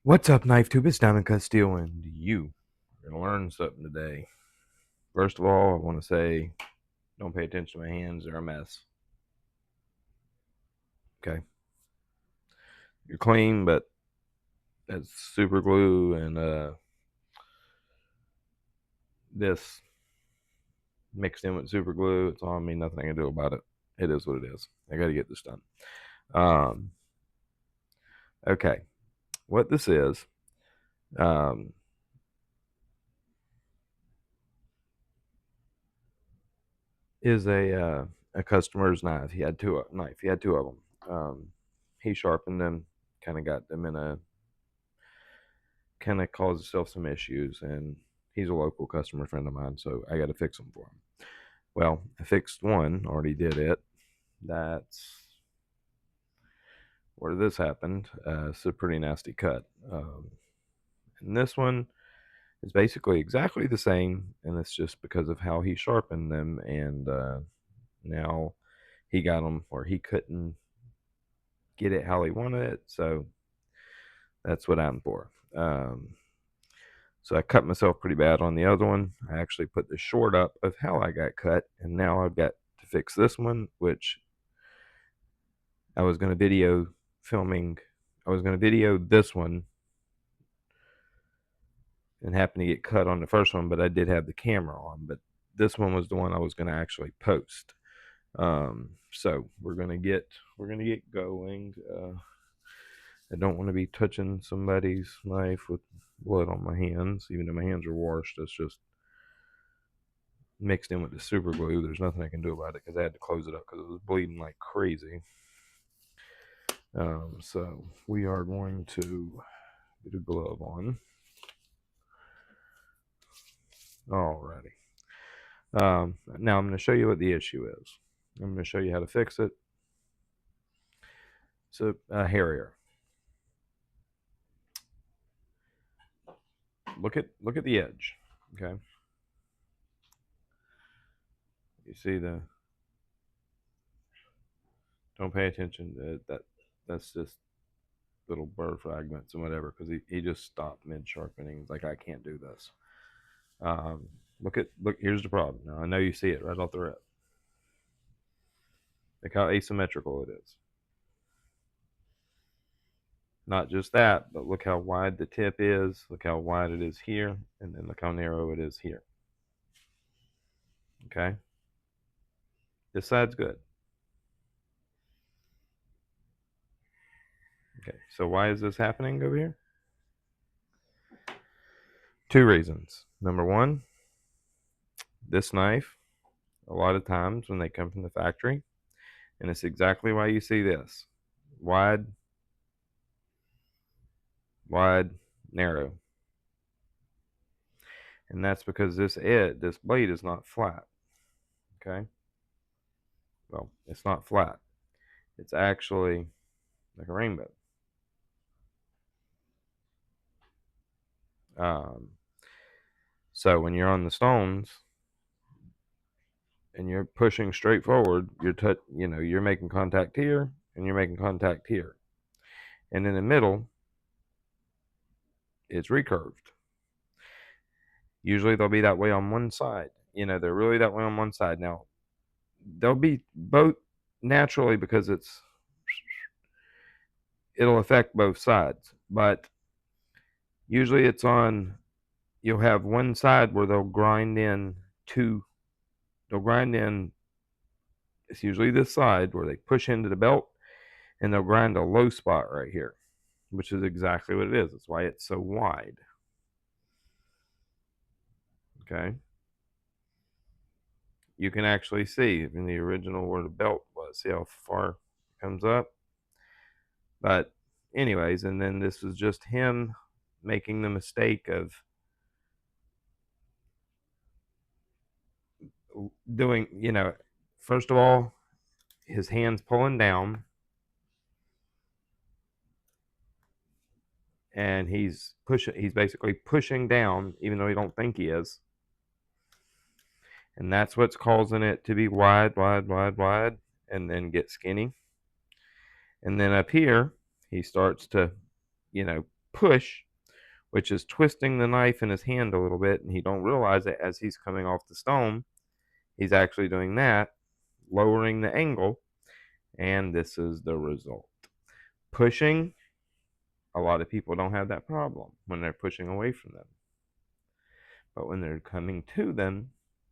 What's up, Knife Tube? It's Diamond Cut Steel, and you are going to learn something today. First of all, I want to say don't pay attention to my hands, they're a mess. Okay? You're clean, but that's super glue and this mixed in with super glue. It's on me, nothing I can do about it. It is what it is. I got to get this done. Um, okay. What this um, is a customer's knife. He had two of them. He sharpened them, kind of got them in a kind of caused himself some issues, and he's a local customer friend of mine, so I got to fix them for him. Well, I fixed one, already did it. That's where this happened. It's a pretty nasty cut. And this one is basically exactly the same, and it's just because of how he sharpened them, and now he got them where he couldn't get it how he wanted it, so that's what I'm for. So I cut myself pretty bad on the other one. I actually put the short up of how I got cut, and now I've got to fix this one, which I was going to video filming. I was going to video this one and happened to get cut on the first one, but I did have the camera on. But this one was the one I was going to actually post. So we're gonna get going. I don't want to be touching somebody's knife with blood on my hands, even though my hands are washed. It's just mixed in with the super glue. There's nothing I can do about it because I had to close it up because it was bleeding like crazy. So we are going to get a glove on. Alrighty. Now I'm going to show you what the issue is. I'm going to show you how to fix it. So a harrier. Look at the edge. Okay. You see the. Don't pay attention to that's just little burr fragments and whatever because he just stopped mid sharpening. He's like, I can't do this. Um, look. Here's the problem. Now I know you see it right off the rip. Look how asymmetrical it is. Not just that, but look how wide the tip is. Look how wide it is here, and then look how narrow it is here. Okay, this side's good. Okay, so why is this happening over here? Two reasons. Number one, this knife, a lot of times when they come from the factory, and it's exactly why you see this wide, wide, narrow. And that's because this blade is not flat. Okay, well, it's not flat. It's actually like a rainbow. Um, so when you're on the stones and you're pushing straight forward, you're making contact here and you're making contact here, and in the middle, it's recurved. Usually they'll be that way on one side. They're really that way on one side. Now they'll be both naturally because it'll affect both sides, but usually it's on. You'll have one side where they'll grind in two. They'll grind in. It's usually this side where they push into the belt, and they'll grind a low spot right here, which is exactly what it is. That's why it's so wide. Okay. You can actually see in the original where the belt was. See how far it comes up? But anyways, and then this was just him making the mistake of doing, first of all, his hands pulling down, and he's basically pushing down even though he don't think he is. And that's what's causing it to be wide, wide, wide, wide, and then get skinny. And then up here, he starts to, you know, push, which is twisting the knife in his hand a little bit, and he don't realize it as he's coming off the stone. He's actually doing that, lowering the angle, and this is the result. Pushing, a lot of people don't have that problem when they're pushing away from them. But when they're coming to them,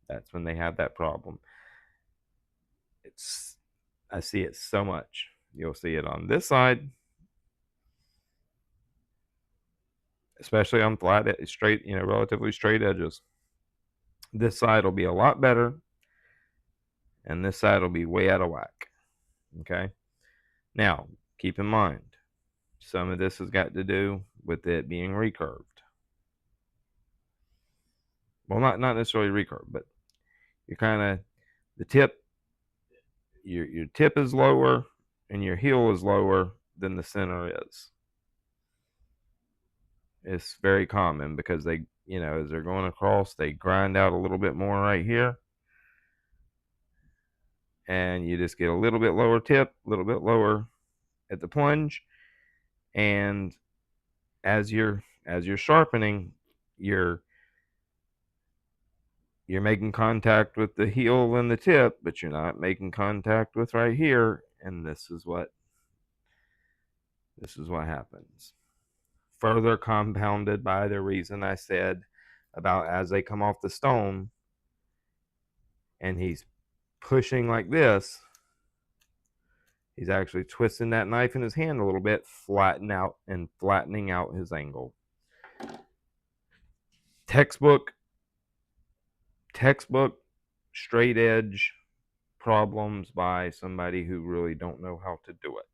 that's when they have that problem. I see it so much. You'll see it on this side, especially on flat, straight, relatively straight edges. This side will be a lot better, and this side will be way out of whack. Okay? Now, keep in mind, some of this has got to do with it being recurved. Well, not necessarily recurved, but you're kind of, the tip, your tip is lower and your heel is lower than the center is. It's very common because they, as they're going across, they grind out a little bit more right here. And you just get a little bit lower tip, a little bit lower at the plunge. And as you're sharpening, you're making contact with the heel and the tip, but you're not making contact with right here. And this is what happens. Further compounded by the reason I said about as they come off the stone and he's pushing like this, he's actually twisting that knife in his hand a little bit, flattening out his angle. Textbook straight edge problems by somebody who really don't know how to do it.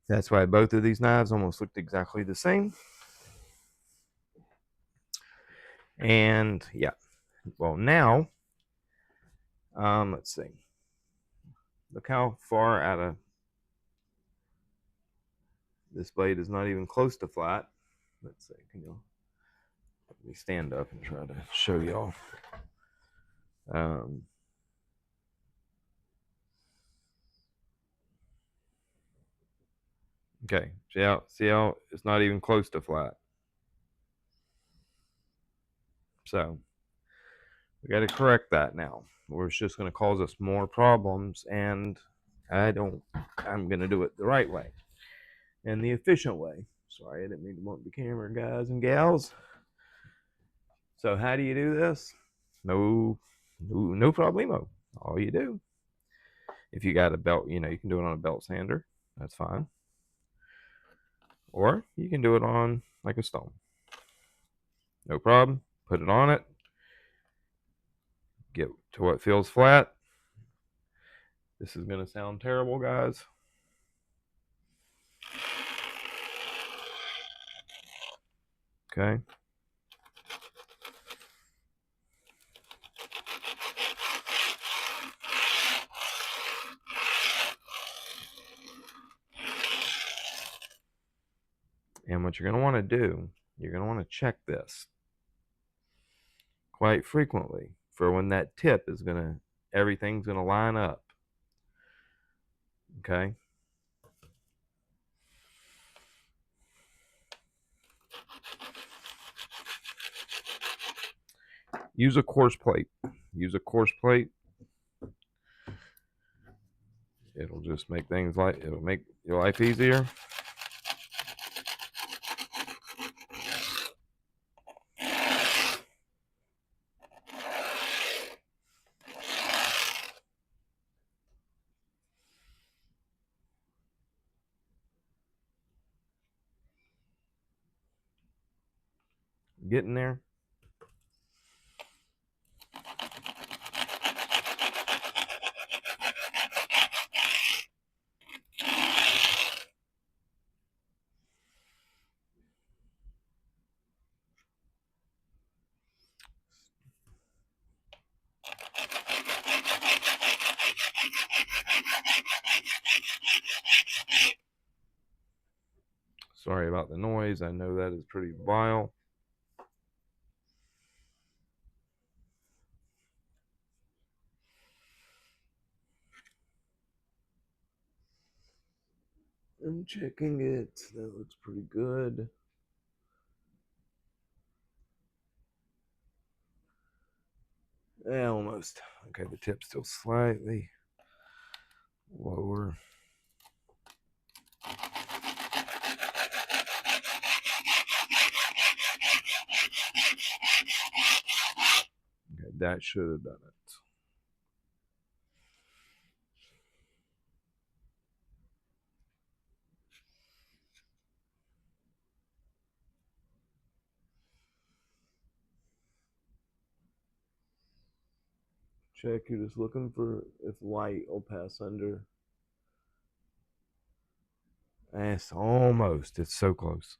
That's why both of these knives almost looked exactly the same. And yeah, well, now let's see, look how far out of this blade is not even close to flat. Let's see, let me stand up and try to show y'all. Okay, see how it's not even close to flat. So we got to correct that now, or it's just going to cause us more problems. And I'm going to do it the right way and the efficient way. Sorry, I didn't mean to bump the camera, guys and gals. So how do you do this? No problemo. All you do, if you got a belt, you can do it on a belt sander. That's fine. Or you can do it on like a stone. No problem. Put it on it. Get to what feels flat. This is going to sound terrible, guys. Okay. And what you're going to want to do, you're going to want to check this quite frequently for when that tip is everything's going to line up. Okay. Use a coarse plate. It'll just make it'll make your life easier. Getting there. Sorry about the noise. I know that is pretty vile. I'm checking it. That looks pretty good. Yeah, almost. Okay, the tip's still slightly lower. Okay, that should have done it. Check, you're just looking for if light will pass under. It's almost. It's so close.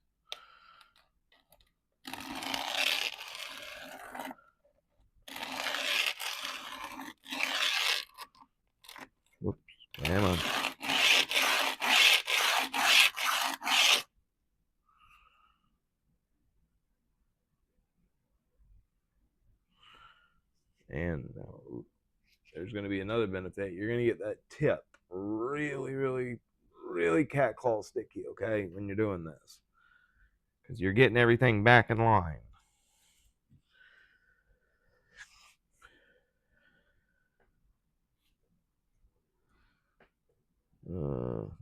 Whoops. Come on. And now there's going to be another benefit. You're going to get that tip really, really, really cat claw sticky, okay, when you're doing this. Because you're getting everything back in line.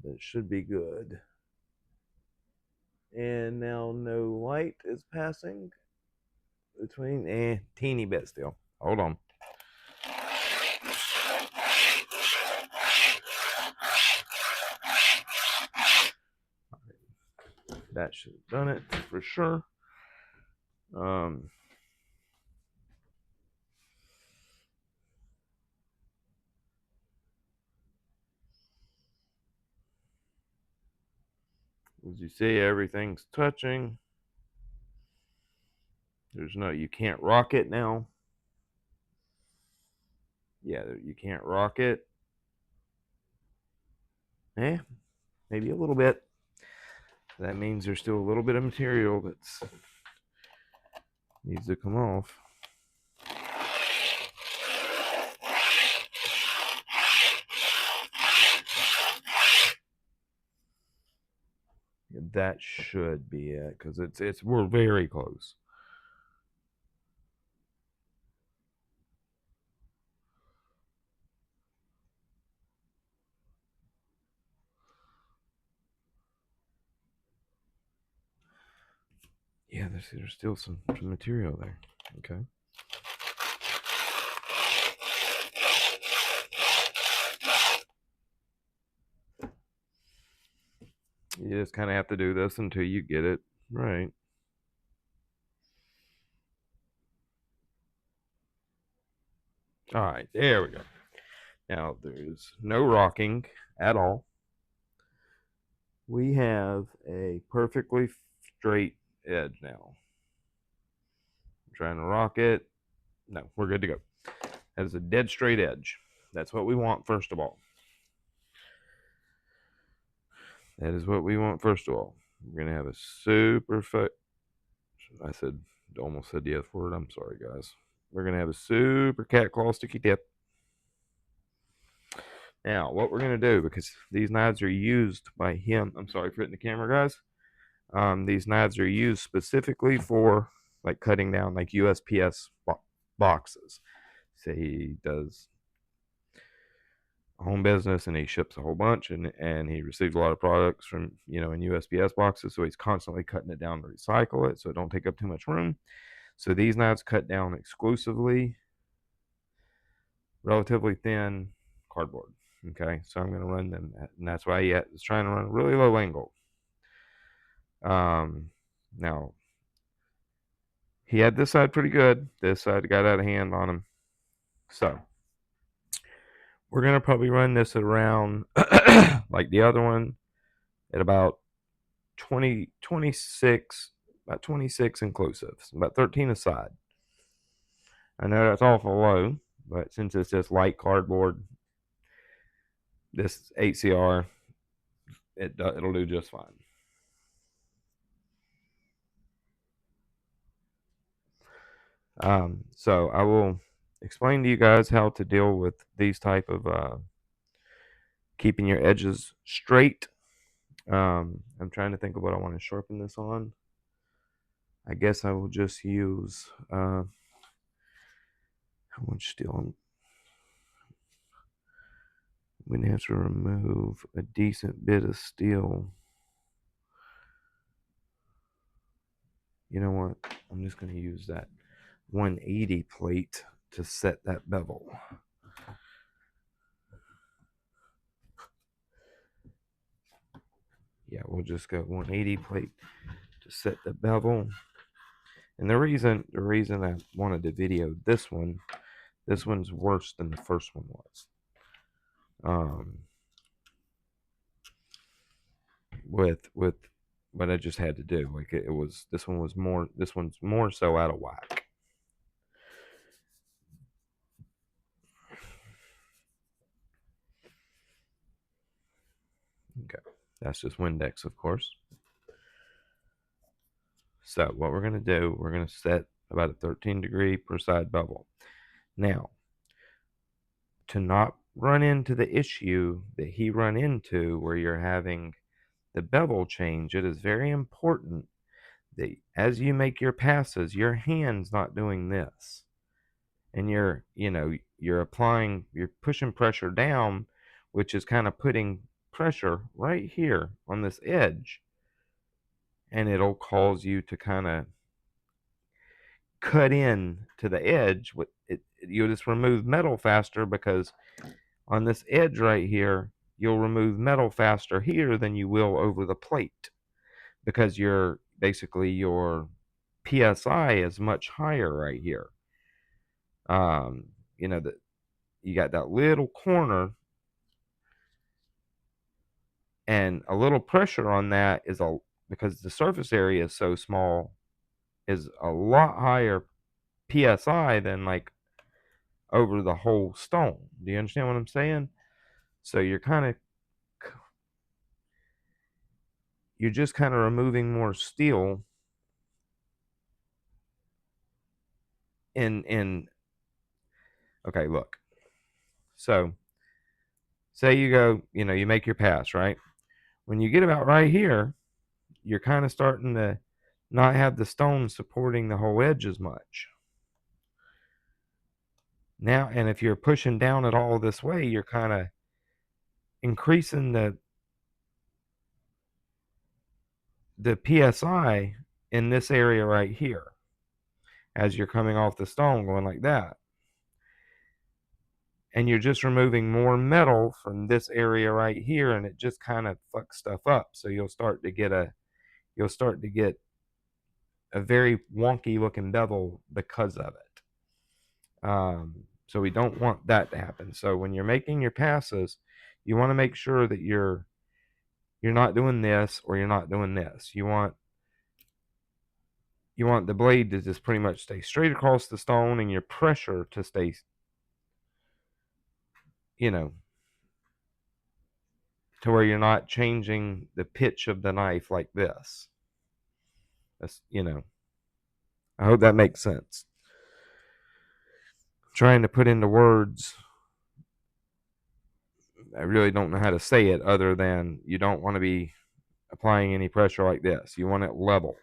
That should be good. And now no light is passing between, teeny bit still. Hold on. That should have done it for sure. As you see, everything's touching. There's no, you can't rock it now. Yeah, you can't rock it. Maybe a little bit. That means there's still a little bit of material that's needs to come off. That should be it, because we're very close. Yeah, there's still some material there. Okay. You just kind of have to do this until you get it right. All right, there we go. Now there's no rocking at all. We have a perfectly straight edge now. I'm trying to rock it. No, we're good to go. That is a dead straight edge. That's what we want first of all. That is what we want first of all. We're gonna have a super I said almost said the F word. I'm sorry, guys. We're gonna have a super cat claw sticky tip. Now, what we're gonna do, because these knives are used by him. I'm sorry for hitting the camera, guys. These knives are used specifically for like cutting down like USPS boxes. Say he does home business and he ships a whole bunch and he receives a lot of products from in USPS boxes, so he's constantly cutting it down to recycle it so it don't take up too much room. So these knives cut down exclusively relatively thin cardboard. Okay, so I'm going to run them and that's why he is trying to run a really low angle. Now he had this side pretty good, this side got out of hand on him, so we're going to probably run this at around like the other one at about 20, 26, about 26 inclusive, about 13 a side. I know that's awful low, but since it's just light cardboard, this 8CR, it'll do just fine. So I will explain to you guys how to deal with these type of keeping your edges straight I'm trying to think of what I want to sharpen this on. I guess I will just use how much steel? I'm going to have to remove a decent bit of steel. You know what? I'm just going to use that 180 plate to set that bevel. Yeah, we'll just go 180 plate to set the bevel. And the reason I wanted to video this one's worse than the first one was. With what I just had to do, like it was, this one's more so out of whack. Okay, that's just Windex, of course. So what we're gonna do, we're gonna set about a 13-degree per side bevel. Now, to not run into the issue that he run into where you're having the bevel change, it is very important that as you make your passes, your hand's not doing this. And you're pushing pressure down, which is kind of putting pressure right here on this edge. And it'll cause you to kind of cut in to the edge. You'll just remove metal faster because on this edge right here, you'll remove metal faster here than you will over the plate because your PSI is much higher right here. That you got that little corner, and a little pressure on that because the surface area is so small, is a lot higher PSI than like over the whole stone. Do you understand what I'm saying? So you're just kind of removing more steel in okay, look. So say you go, you make your pass, right? When you get about right here, you're kind of starting to not have the stone supporting the whole edge as much. Now, and if you're pushing down it all this way, you're kind of increasing the PSI in this area right here as you're coming off the stone going like that. And you're just removing more metal from this area right here, and it just kind of fucks stuff up. So you'll start to get a very wonky looking bevel because of it. So we don't want that to happen. So when you're making your passes, you want to make sure that you're not doing this or you're not doing this. You want the blade to just pretty much stay straight across the stone, and your pressure to stay, to where you're not changing the pitch of the knife like this. That's, I hope that makes sense. I'm trying to put into words, I really don't know how to say it other than you don't want to be applying any pressure like this. You want it level.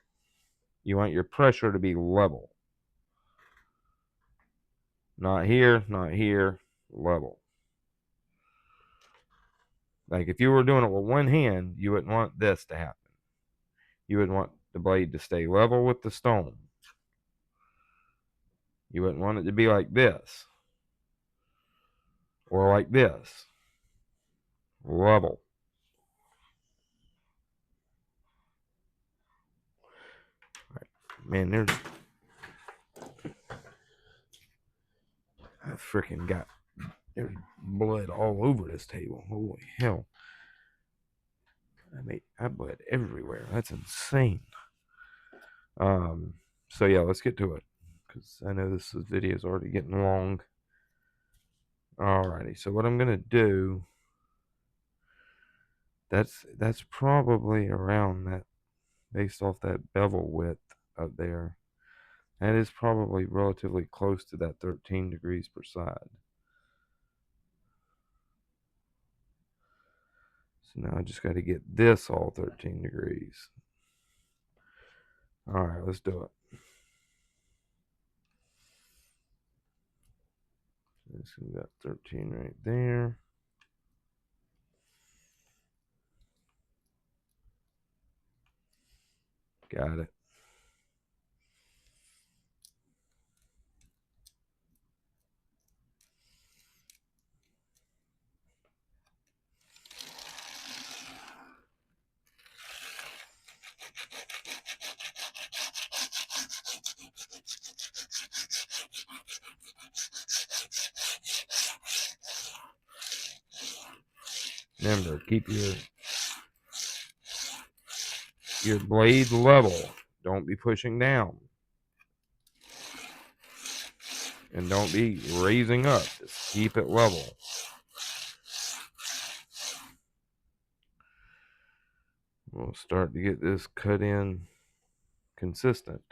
You want your pressure to be level. Not here, level. Like if you were doing it with one hand, you wouldn't want this to happen. You would want the blade to stay level with the stone. You wouldn't want it to be like this or like this. Level. Right. Man, I freaking got, there's blood all over this table. Holy hell. I bled everywhere. That's insane. So yeah, let's get to it, because I know this video is already getting long. Alrighty, so what I'm gonna do, that's probably around that, based off that bevel width up there. That is probably relatively close to that 13 degrees per side. So now I just got to get this all 13 degrees. All right, let's do it. This one got 13 right there. Got it. Remember, keep your blade level. Don't be pushing down. And don't be raising up. Just keep it level. We'll start to get this cut in consistent.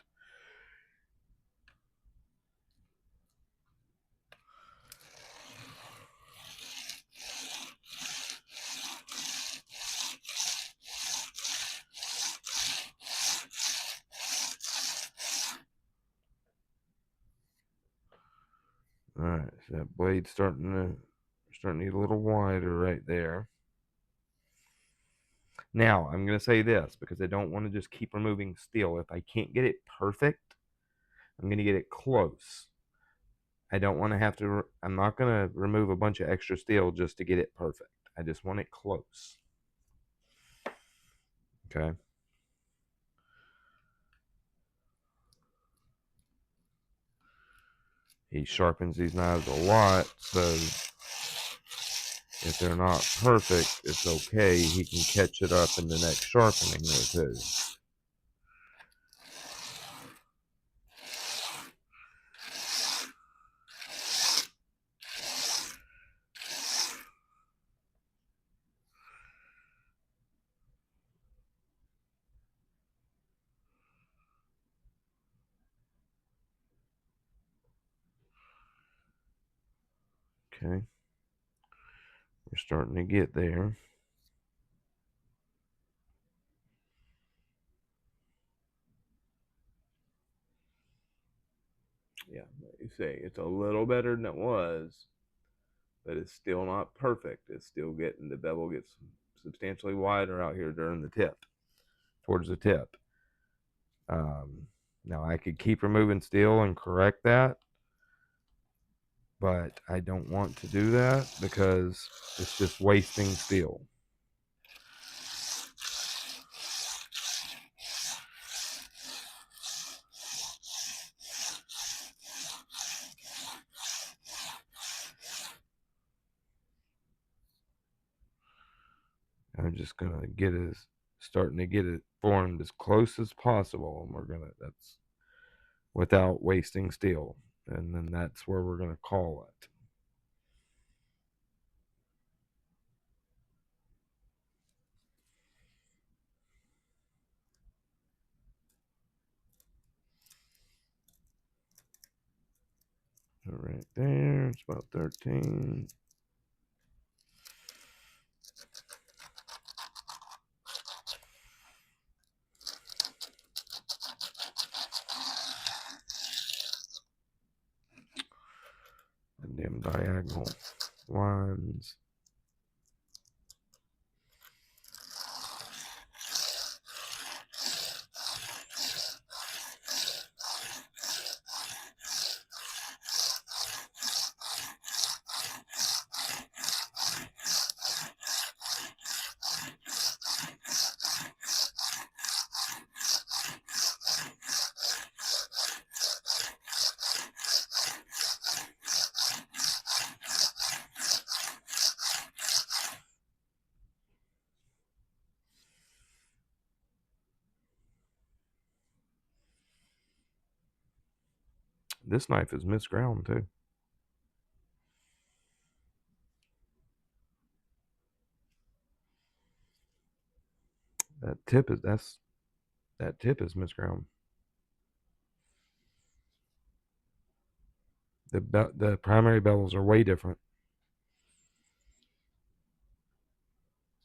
All right, so that blade's starting to get a little wider right there. Now, I'm going to say this because I don't want to just keep removing steel. If I can't get it perfect, I'm going to get it close. I don't want to have to, I'm not going to remove a bunch of extra steel just to get it perfect. I just want it close. Okay. He sharpens these knives a lot, so if they're not perfect, it's okay. He can catch it up in the next sharpening or two. Okay. We're starting to get there. Yeah, like you say, it's a little better than it was, but it's still not perfect. It's still getting, the bevel gets substantially wider out here during the tip, towards the tip. Now I could keep removing steel and correct that, but I don't want to do that because it's just wasting steel. I'm just gonna starting to get it formed as close as possible, and that's without wasting steel, and then that's where we're gonna call it. So right there, it's about 13. And them diagonal lines. This knife is misground too. That tip is misground. The primary bevels are way different.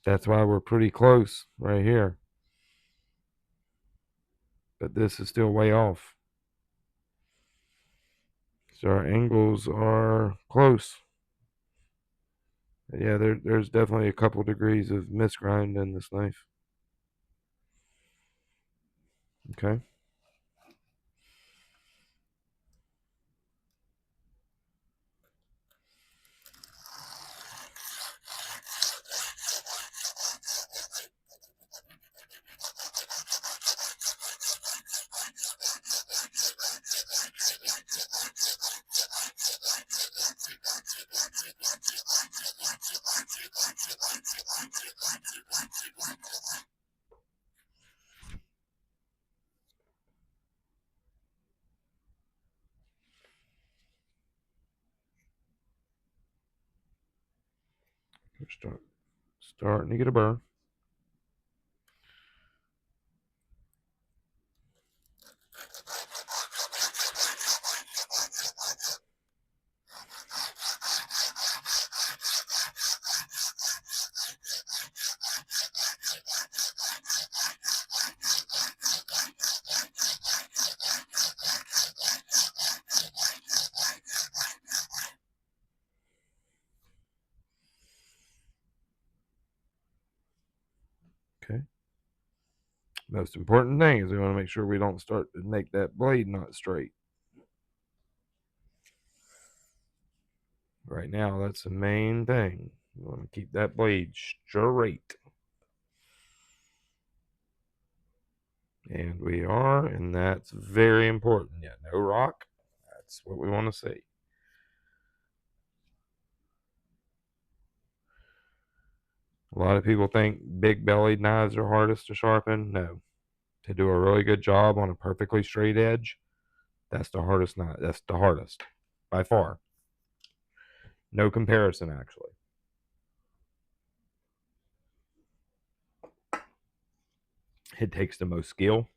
That's why we're pretty close right here. But this is still way off. So our angles are close. But yeah, there's definitely a couple degrees of misgrind in this knife. Okay. We're starting to get a burn. Okay. Most important thing is we want to make sure we don't start to make that blade not straight. Right now, that's the main thing. We want to keep that blade straight. And we are, and that's very important. Yeah, no rock. That's what we want to see. A lot of people think big bellied knives are hardest to sharpen. No. To do a really good job on a perfectly straight edge, that's the hardest knife. That's the hardest by far. No comparison, actually. It takes the most skill.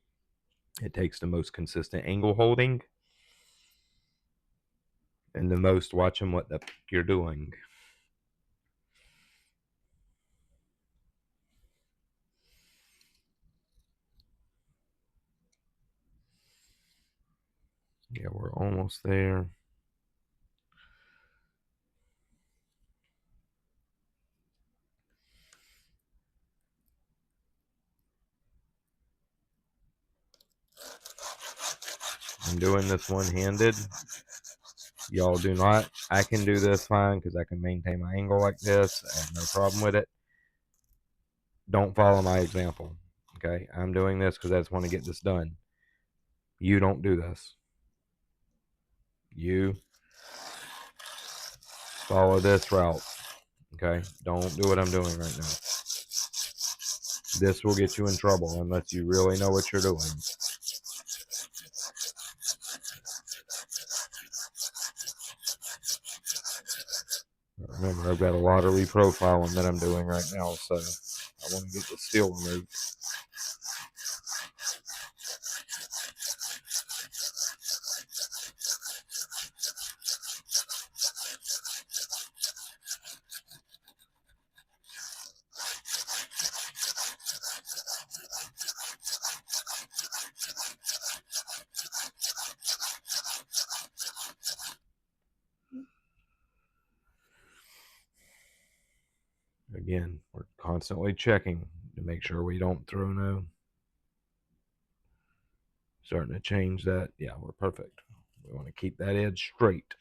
It takes the most consistent angle holding and the most watching what the you're doing. Yeah, we're almost there. I'm doing this one-handed. Y'all do not. I can do this fine because I can maintain my angle like this. I have no problem with it. Don't follow my example. Okay, I'm doing this because I just want to get this done. You don't do this. You follow this route. Okay, don't do what I'm doing right now. This will get you in trouble unless you really know what you're doing. Remember, I've got a lot of reprofiling that I'm doing right now, so I want to get the steel removed. Again, we're constantly checking to make sure we don't throw no. Starting to change that. Yeah, we're perfect. We want to keep that edge straight.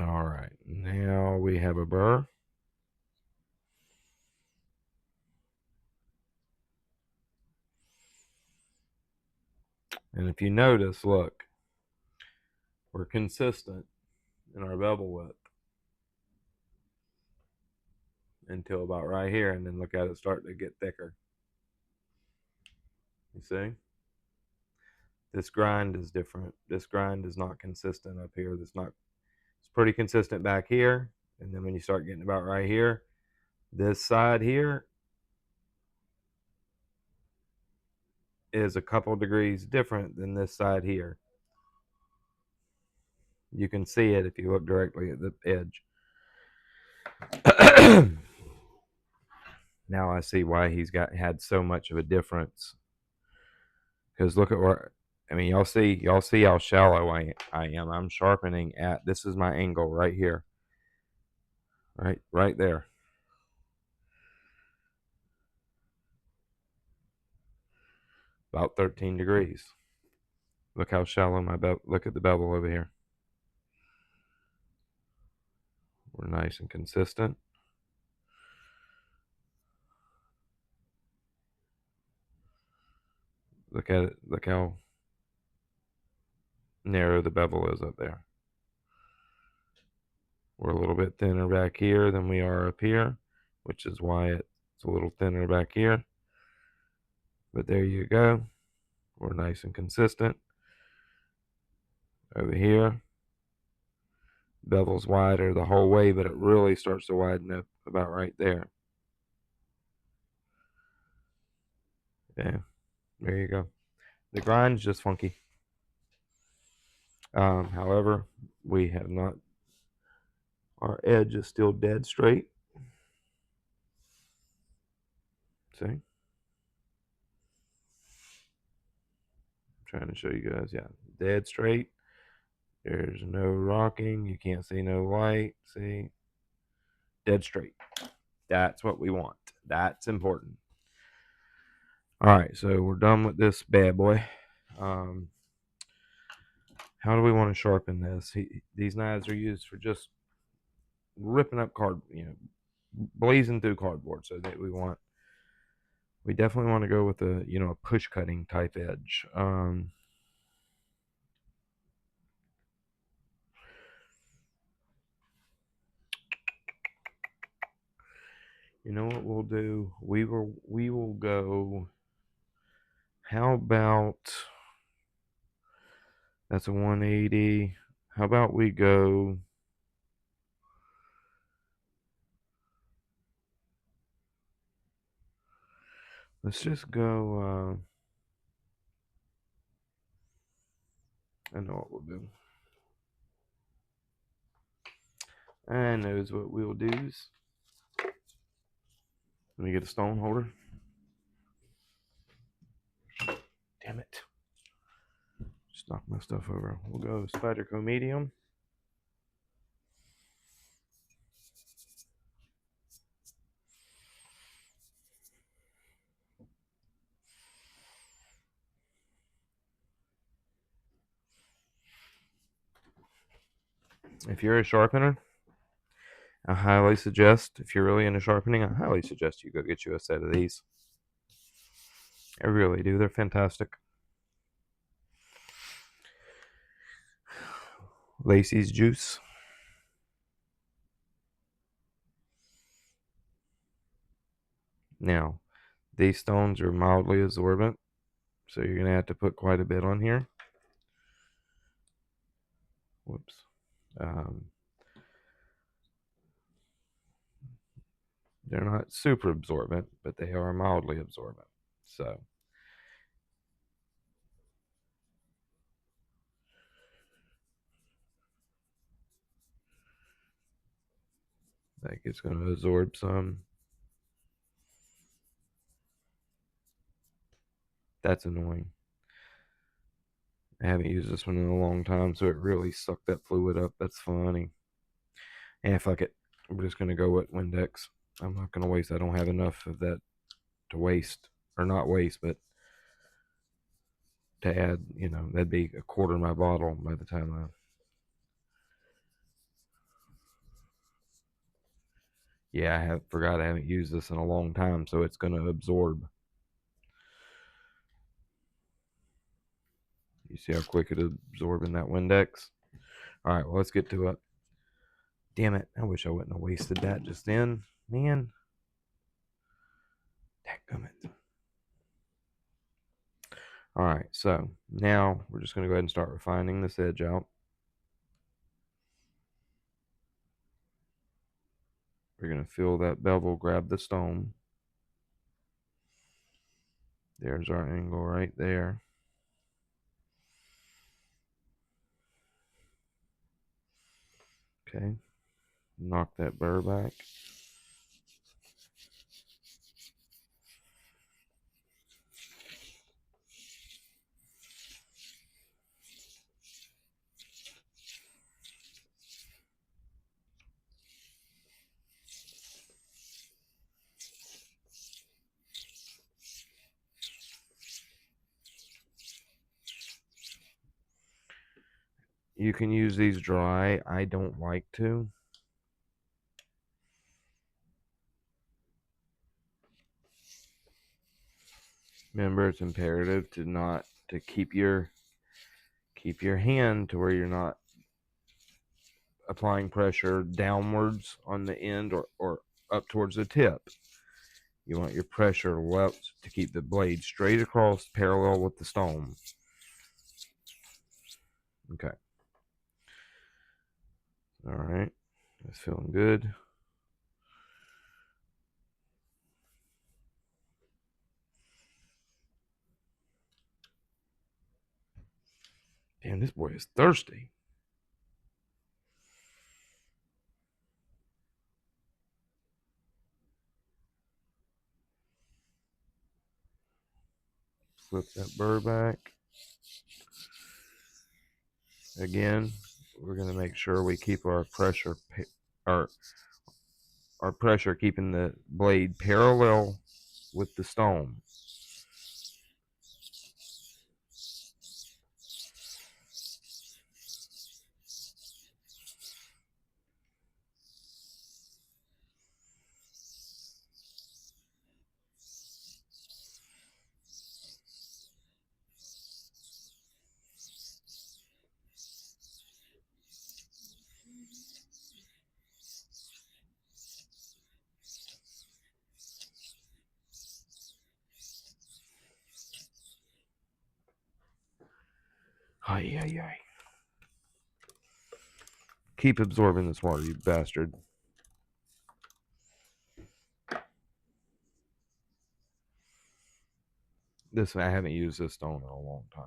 All right, now we have a burr. And if you notice, look, we're consistent in our bevel width until about right here, and then look at it start to get thicker. You see? This grind is different. This grind is not consistent up here. It's pretty consistent back here. And then when you start getting about right here, this side here is a couple degrees different than this side here. You can see it if you look directly at the edge. Now I see why he's had so much of a difference. Because look at where, I mean, y'all see how shallow I am. I'm sharpening at, this is my angle right here, right there. About 13 degrees. Look how shallow my bevel, look at the bevel over here. We're nice and consistent. Look at it, look how narrow the bevel is up there. We're a little bit thinner back here than we are up here, which is why it's a little thinner back here. But there you go. We're nice and consistent. Over here, bevel's wider the whole way, but it really starts to widen up about right there. Yeah, there you go. The grind's just funky. However, we have not, our edge is still dead straight. See? I'm trying to show you guys, yeah, dead straight. There's no rocking. You can't see no light. See? Dead straight. That's what we want. That's important. All right, so we're done with this bad boy. How do we want to sharpen this? These knives are used for just ripping up card, blazing through cardboard. So that we definitely want to go with a push cutting type edge. You know what we'll do? We will go. How about, that's a 180. How about we go? Let's just go. I know what we'll do. I knows what we'll do. Let me get a stone holder. Damn it. Just knock my stuff over. We'll go Spyderco medium. If you're a sharpener, I highly suggest, if you're really into sharpening, I highly suggest you go get you a set of these. I really do. They're fantastic. Lacey's juice. Now, these stones are mildly absorbent, so you're going to have to put quite a bit on here. Whoops. They're not super absorbent, but they are mildly absorbent. So, like it's going to absorb some. That's annoying. I haven't used this one in a long time, so it really sucked that fluid up. That's funny. And fuck it. We're just going to go with Windex. I'm not going to waste. I don't have enough of that to waste. Or not waste, but to add, that'd be a quarter of my bottle by the time I. Yeah, forgot I haven't used this in a long time, so it's going to absorb. You see how quick it absorbs in that Windex? All right, well, let's get to it. Damn it. I wish I wouldn't have wasted that just then. Man. Dadgummit. All right, so now we're just going to go ahead and start refining this edge out. We're going to feel that bevel grab the stone. There's our angle right there. Okay, knock that burr back. You can use these dry. I don't like to. Remember, it's imperative to not to keep your hand to where you're not applying pressure downwards on the end or up towards the tip. You want your pressure left to keep the blade straight across parallel with the stone. Okay. All right. That's feeling good. Damn, this boy is thirsty. Flip that burr back. Again, we're going to make sure we keep our pressure, our pressure keeping the blade parallel with the stone. Ay, ay, ay. Keep absorbing this water, you bastard. I haven't used this stone in a long time.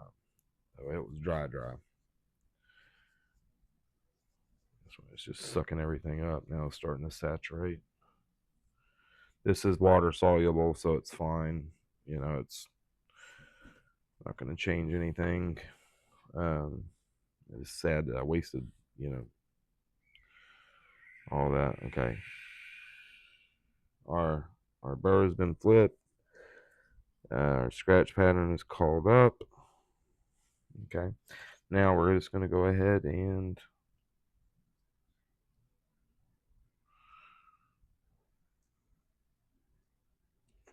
So it was dry. So it's just sucking everything up. Now it's starting to saturate. This is water soluble, so it's fine. You know, it's not going to change anything. It's sad that I wasted, all that. Okay. Our burr has been flipped. Our scratch pattern is called up. Okay. Now we're just going to go ahead and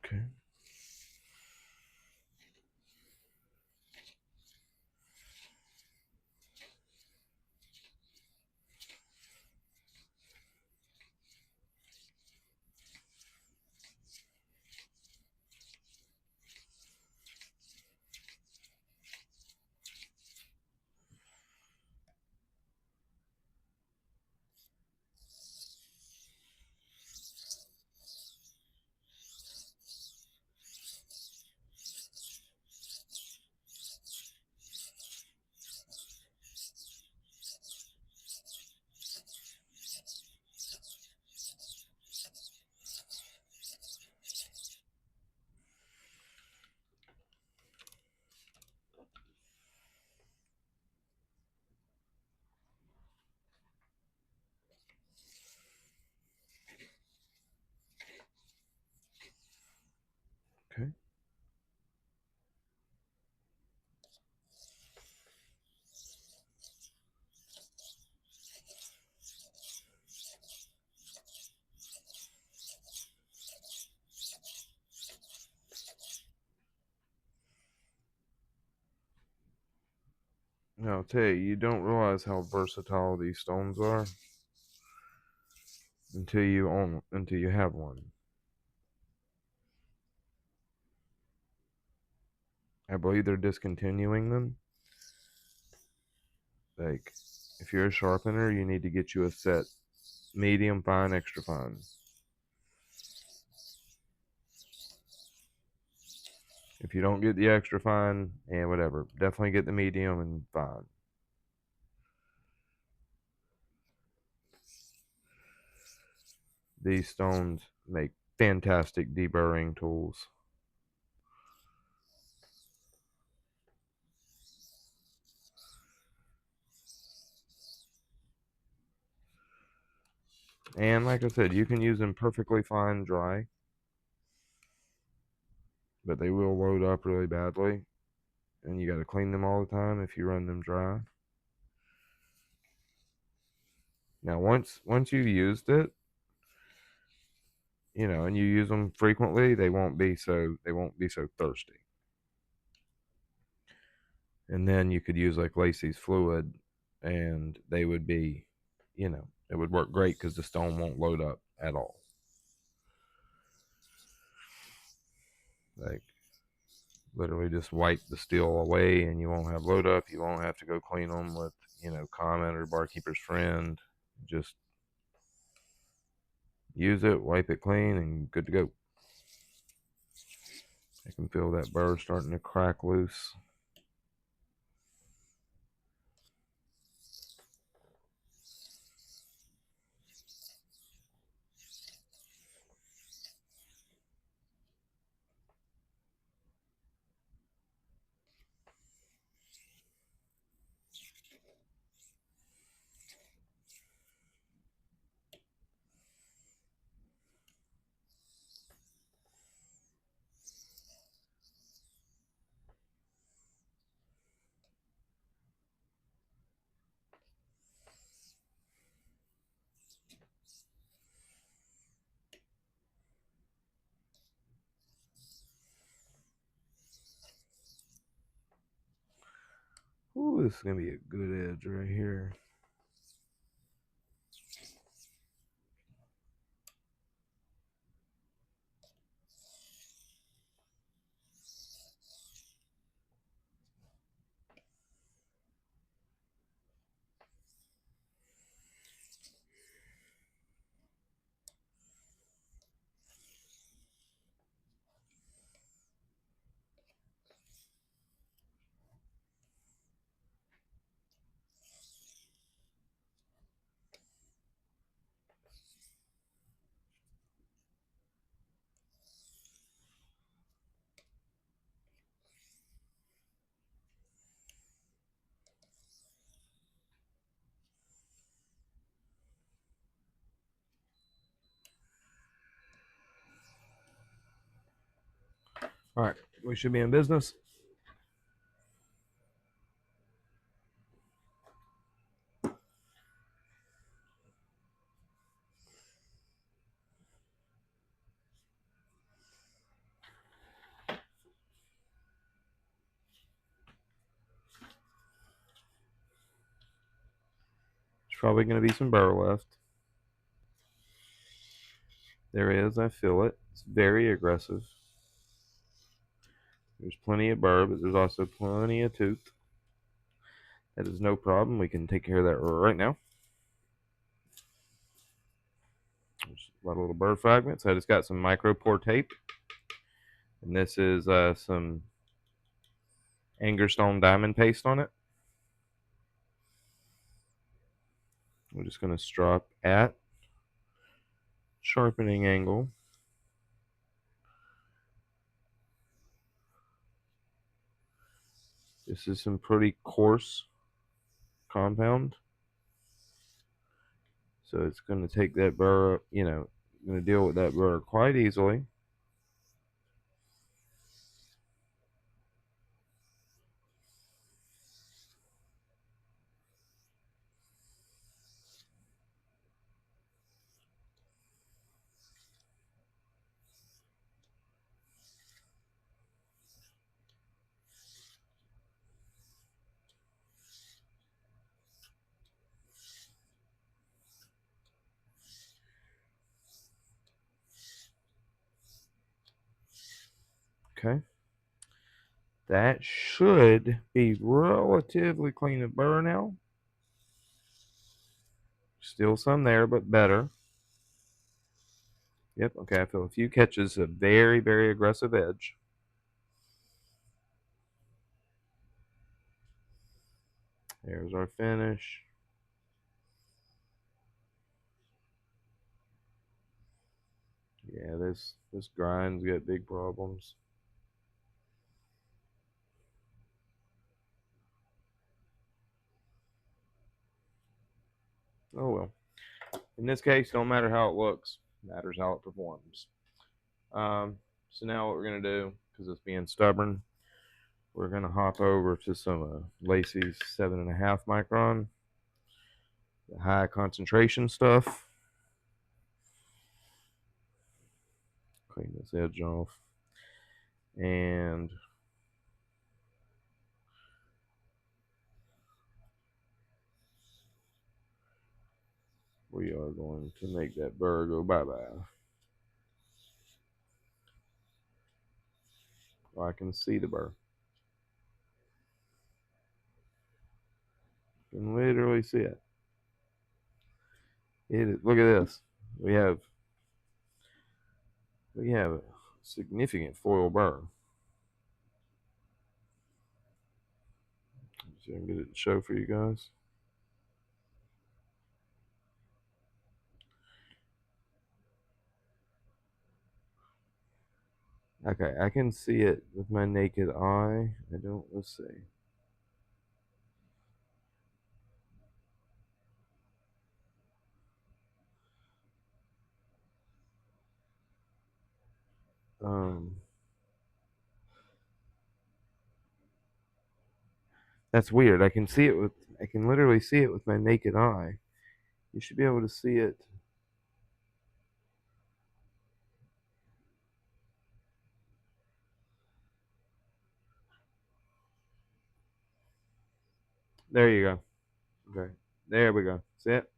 okay. Okay. Now, I'll tell you, you don't realize how versatile these stones are until you have one. I believe they're discontinuing them. Like, if you're a sharpener, you need to get you a set medium fine, extra fine. If you don't get the extra fine, and whatever, definitely get the medium and fine. these stones make fantastic deburring tools. And like I said, you can use them perfectly fine dry, but they will load up really badly, and you got to clean them all the time if you run them dry. Now, once you've used it, and you use them frequently, they won't be so thirsty. And then you could use like Lacey's fluid, and they would be, it would work great because the stone won't load up at all. Like literally just wipe the steel away, and you won't have load up. You won't have to go clean them with, Comet or Barkeeper's Friend. Just use it, wipe it clean, and good to go. I can feel that burr starting to crack loose. Ooh, this is gonna be a good edge right here. All right, we should be in business. There's probably gonna be some burr left. There is, I feel it. It's very aggressive. There's plenty of burr, but there's also plenty of tooth. That is no problem. We can take care of that right now. There's a lot of little burr fragments. I just got some micro pore tape. And this is some Angerstone diamond paste on it. We're just going to strop at sharpening angle. This is some pretty coarse compound. So it's going to take that burr, going to deal with that burr quite easily. Okay. That should be relatively clean of burr now. Still some there, but better. Yep, okay, I feel a few catches of very, very aggressive edge. There's our finish. Yeah, this grind's got big problems. Oh well. In this case, don't matter how it looks, matters how it performs. So now what we're gonna do, because it's being stubborn, we're gonna hop over to some Lacey's 7.5 micron, the high concentration stuff. Clean this edge off, and we are going to make that burr go bye bye. I can see the burr. You can literally see it. Look at this. We have a significant foil burr. See if I can get it to show for you guys. Okay, I can see it with my naked eye. Let's see. Um, that's weird. I can literally see it with my naked eye. You should be able to see it. There you go. Okay, there we go. See it?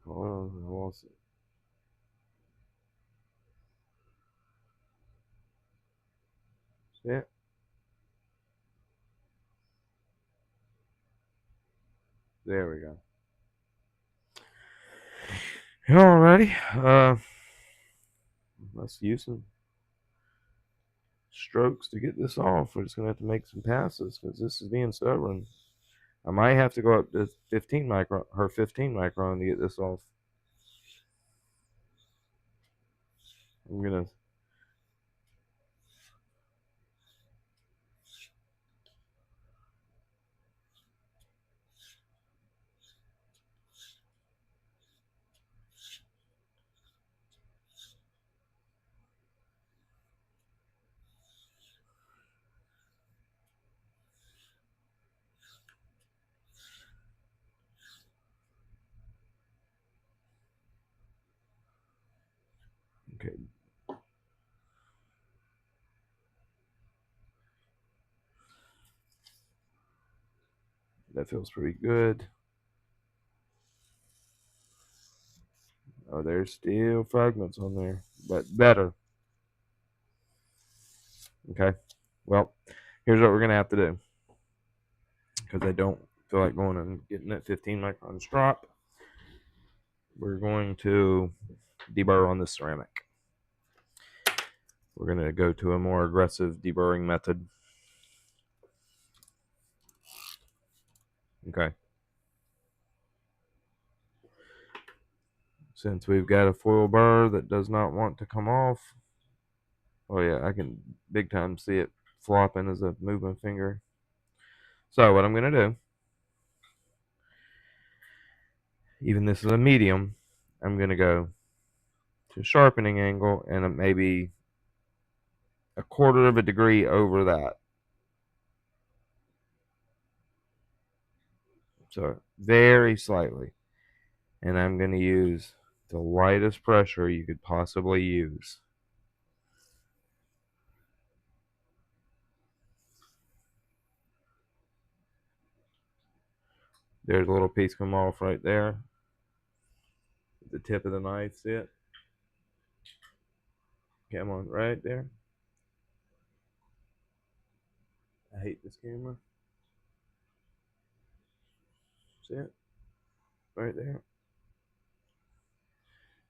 Hold on, I lost it. See it? There we go. Alrighty. Let's use some strokes to get this off. We're just gonna have to make some passes because this is being stubborn. I might have to go up to 15 micron, her 15 micron to get this off. I'm gonna. Okay. That feels pretty good. Oh, there's still fragments on there, but better. Okay. Well, here's what we're gonna have to do because I don't feel like going and getting that 15 micron strop. We're going to deburr on this ceramic. We're gonna go to a more aggressive deburring method. Okay. Since we've got a foil burr that does not want to come off. Oh yeah, I can big time see it flopping as I move my finger. So what I'm gonna do, even this is a medium, I'm gonna go to sharpening angle and maybe a quarter of a degree over that. So very slightly. And I'm gonna use the lightest pressure you could possibly use. There's a little piece come off right there. The tip of the knife, see it? Come on, right there. I hate this camera. See it? Right there.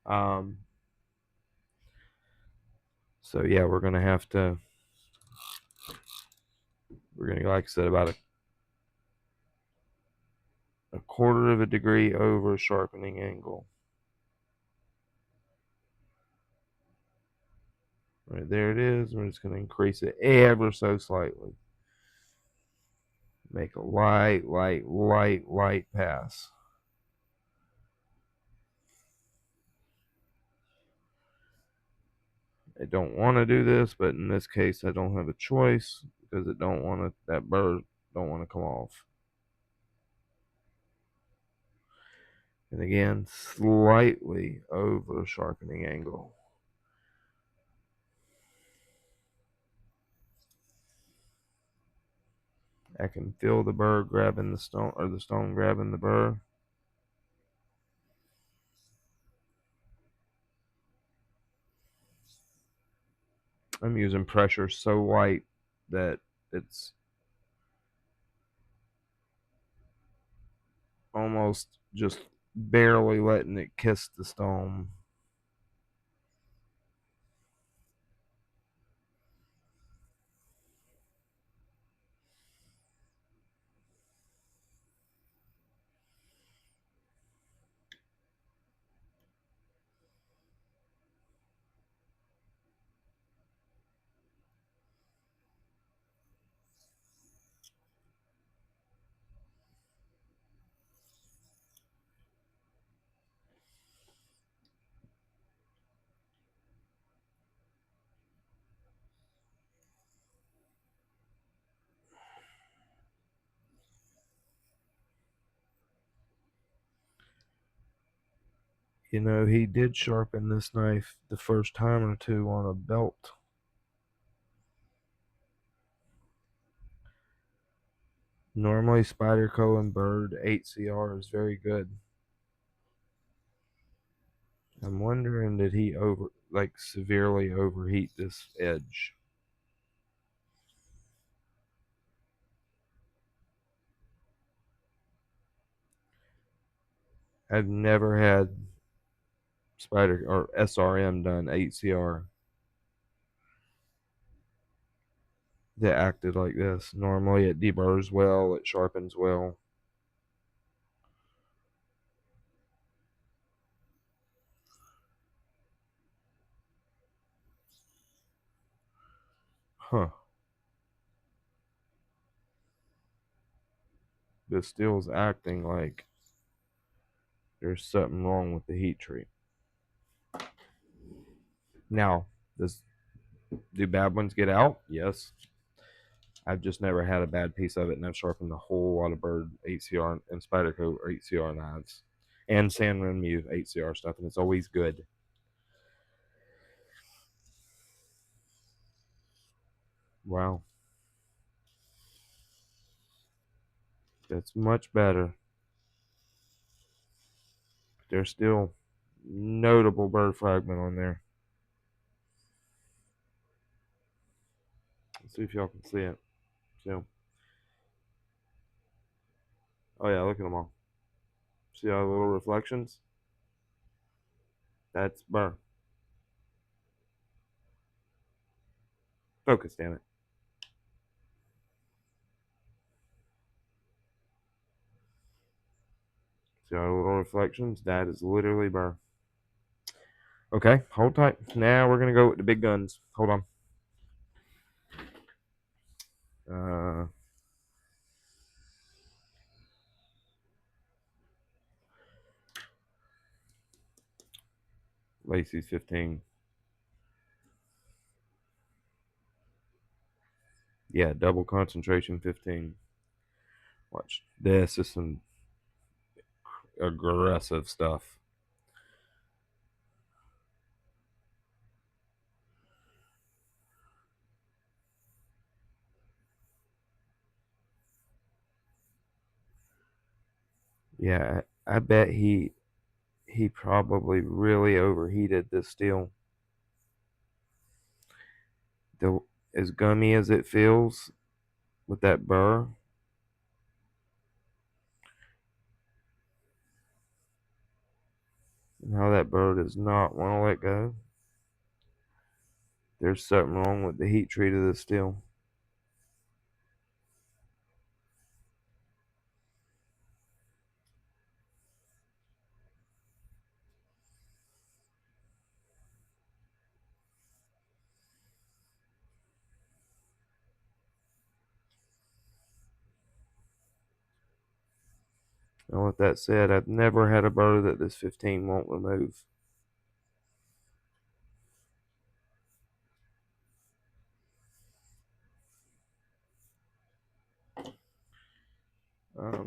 Um, so yeah, we're gonna have to We're going to, like I said, about a quarter of a degree over sharpening angle. Right there it is. We're just going to increase it ever so slightly. Make a light pass. I don't want to do this, but in this case I don't have a choice because it don't want to, that bird don't want to come off. And again, slightly over sharpening angle. I can feel the bird grabbing the stone, or the stone grabbing the bird. I'm using pressure so light that it's almost just barely letting it kiss the stone. You know, he did sharpen this knife the first time or two on a belt. Normally, Spyderco and Byrd 8CR is very good. I'm wondering, did he severely overheat this edge? I've never had Spider or SRM done 8CR that acted like this. Normally, it deburrs well, it sharpens well. Huh. This still's acting like there's something wrong with the heat treat. Now, do bad ones get out? Yes. I've just never had a bad piece of it, and I've sharpened a whole lot of Byrd 8CR and Spyderco 8CR knives, and San Remo 8CR stuff, and it's always good. Wow, that's much better. There's still notable bird fragment on there. Let's see if y'all can see it. So, oh yeah, look at them all. See all the little reflections? That's burr. Focus, damn it. See all the little reflections? That is literally burr. Okay, hold tight. Now we're gonna go with the big guns. Hold on. Uh, Lacey's 15. Yeah, double concentration 15. Watch. This is some aggressive stuff. Yeah, I bet he probably really overheated this steel. The as gummy as it feels with that burr, and how that burr does not want to let go. There's something wrong with the heat treat of the steel. Now, with that said, I've never had a burr that this 15 won't remove.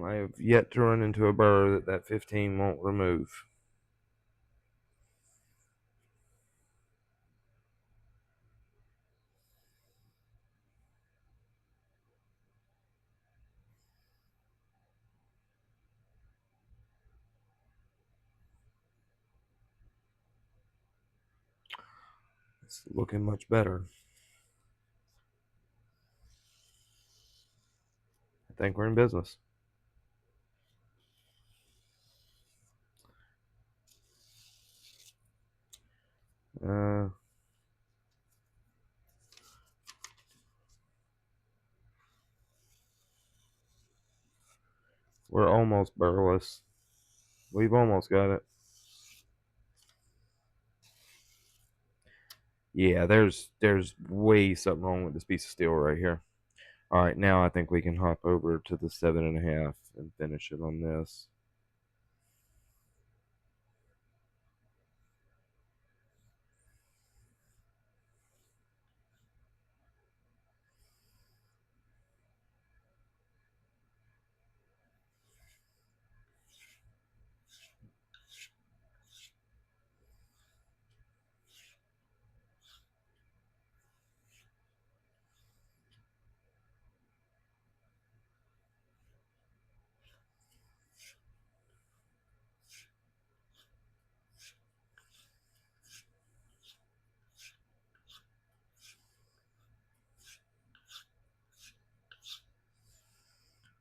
I have yet to run into a burr that 15 won't remove. It's looking much better. I think we're in business. Uh, we're almost burrless. We've almost got it. Yeah, there's way something wrong with this piece of steel right here. All right, now I think we can hop over to the 7.5 and finish it on this.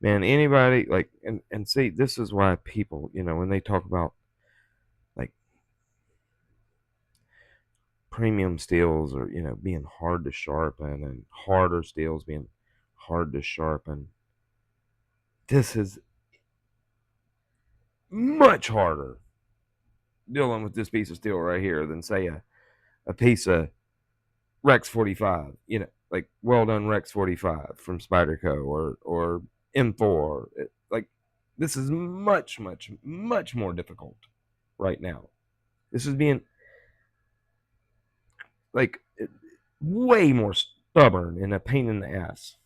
Man, anybody like and see, this is why people, when they talk about like premium steels or being hard to sharpen and harder steels being hard to sharpen, this is much harder dealing with this piece of steel right here than say a piece of Rex 45, like well done Rex 45 from Spyderco or M4. Like this is much, much, much more difficult right now. This is being like way more stubborn and a pain in the ass.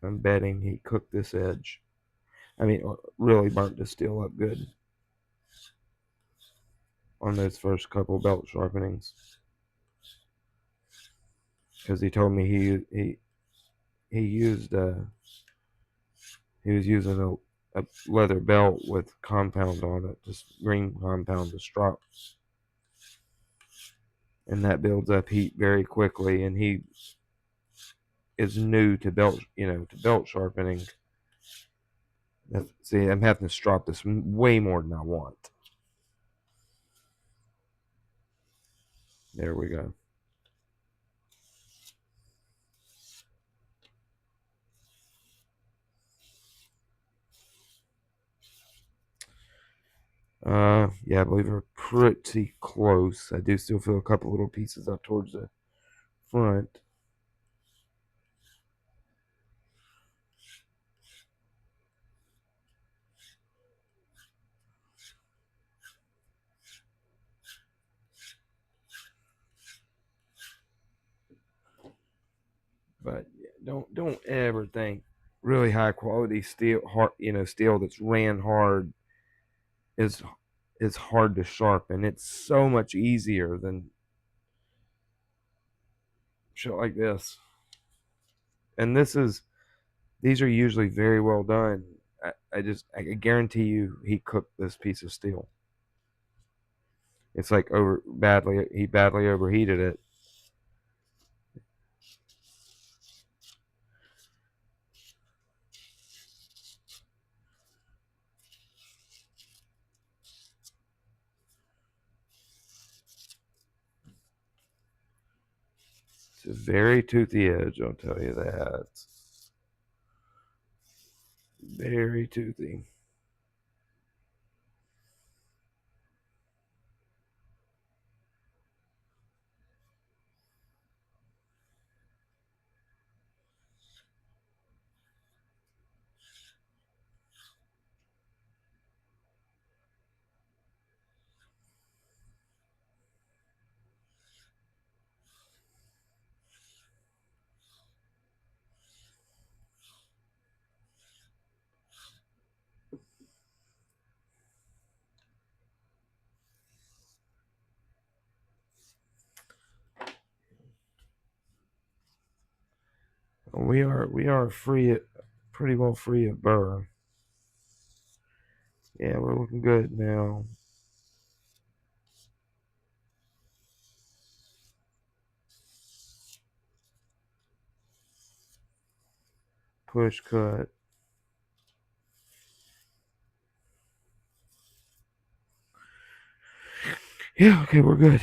I'm betting he cooked this edge. I mean, really burnt the steel up good on those first couple belt sharpenings because he told me he used he was using a leather belt with compound on it, just green compound to strop, and that builds up heat very quickly. And he is new to belt sharpening. See, I'm having to strop this way more than I want. There we go. Yeah, I believe we're pretty close. I do still feel a couple little pieces up towards the front. But yeah, don't ever think really high quality steel, steel that's ran hard is hard to sharpen. It's so much easier than shit like this. And these are usually very well done. I guarantee you he cooked this piece of steel. It's like he badly overheated it. It's a very toothy edge, I'll tell you that. Very toothy. We are pretty well free of burr. Yeah, we're looking good now. Push cut. Yeah, okay, we're good.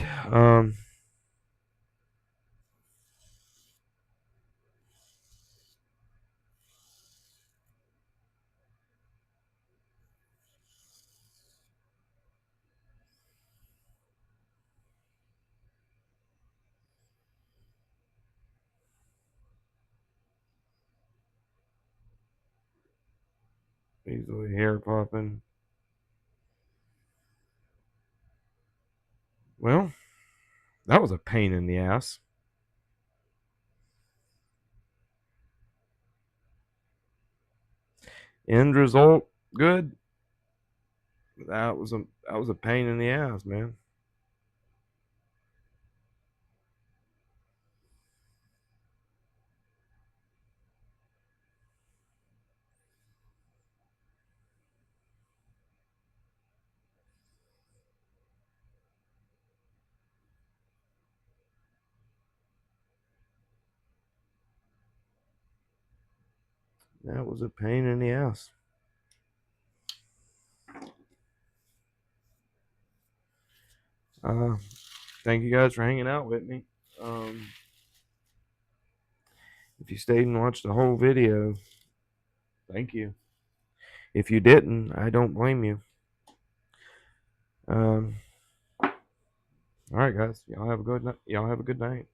Easily hair popping. Well, that was a pain in the ass. End result, good. That was a pain in the ass, man. That was a pain in the ass. Uh, Thank you guys for hanging out with me. Um, if you stayed and watched the whole video, thank you. If you didn't, I don't blame you. All right, guys. Y'all have a good night. Y'all have a good night.